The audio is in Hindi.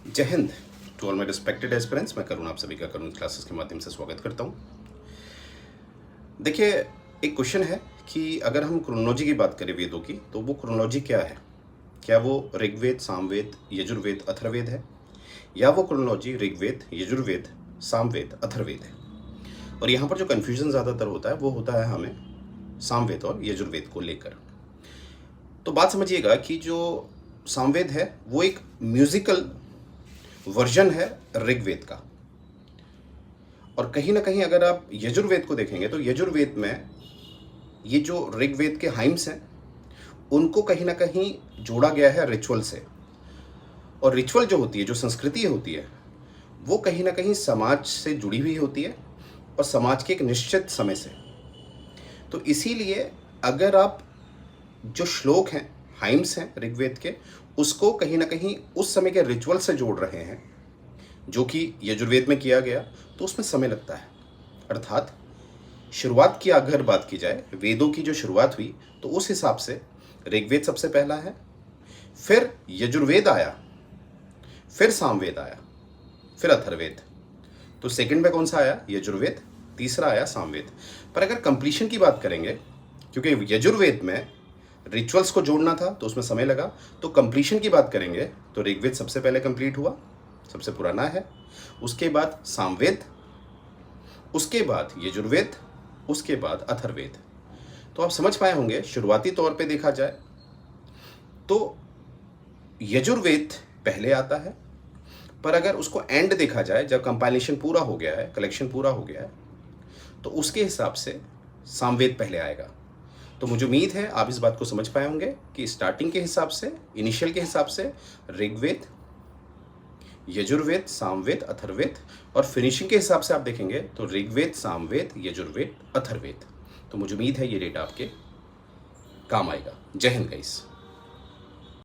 जय हिंद to all my respected aspirants. मैं करुण आप सभी का करुण क्लासेस के माध्यम से स्वागत करता हूँ। देखिए, एक क्वेश्चन है कि अगर हम क्रोनोलॉजी की बात करें वेदों की, तो वो क्रोनोलॉजी क्या है? क्या वो ऋग्वेद, सामवेद, यजुर्वेद, अथर्ववेद है, या वो क्रोनोलॉजी ऋग्वेद, यजुर्वेद, सामवेद, अथर्ववेद है? और यहाँ पर जो कन्फ्यूजन ज़्यादातर होता है वो होता है हमें सामवेद और यजुर्वेद को लेकर। तो बात समझिएगा कि जो सामवेद है वो एक म्यूजिकल वर्जन है ऋग्वेद का, और कहीं ना कहीं अगर आप यजुर्वेद को देखेंगे तो यजुर्वेद में ये जो ऋग्वेद के हाइम्स हैं उनको कहीं ना कहीं जोड़ा गया है रिचुअल से। और रिचुअल जो होती है, जो संस्कृति होती है, वो कहीं ना कहीं समाज से जुड़ी हुई होती है और समाज के एक निश्चित समय से। तो इसीलिए अगर आप जो श्लोक हैं, हाइम्स हैं ऋग्वेद के, उसको कहीं ना कहीं उस समय के रिचुअल से जोड़ रहे हैं जो कि यजुर्वेद में किया गया, तो उसमें समय लगता है। अर्थात शुरुआत की अगर बात की जाए, वेदों की जो शुरुआत हुई, तो उस हिसाब से ऋग्वेद सबसे पहला है, फिर यजुर्वेद आया, फिर सामवेद आया, फिर अथर्ववेद। तो सेकंड में कौन सा आया? यजुर्वेद। तीसरा आया सामवेद। पर अगर कंप्लीशन की बात करेंगे, क्योंकि यजुर्वेद में रिचुअल्स को जोड़ना था तो उसमें समय लगा, तो कंप्लीशन की बात करेंगे तो ऋग्वेद सबसे पहले कंप्लीट हुआ, सबसे पुराना है। उसके बाद सामवेद, उसके बाद यजुर्वेद, उसके बाद अथर्ववेद। तो आप समझ पाए होंगे, शुरुआती तौर पे देखा जाए तो यजुर्वेद पहले आता है, पर अगर उसको एंड देखा जाए, जब कंपाइलेशन पूरा हो गया है, कलेक्शन पूरा हो गया है, तो उसके हिसाब से सामवेद पहले आएगा। तो मुझे उम्मीद है आप इस बात को समझ पाए होंगे कि स्टार्टिंग के हिसाब से, इनिशियल के हिसाब से ऋग्वेद, यजुर्वेद, सामवेद, अथर्ववेद, और फिनिशिंग के हिसाब से आप देखेंगे तो ऋग्वेद, सामवेद, यजुर्वेद, अथर्ववेद। तो मुझे उम्मीद है ये डेटा आपके काम आएगा। जय हिंद गाइस।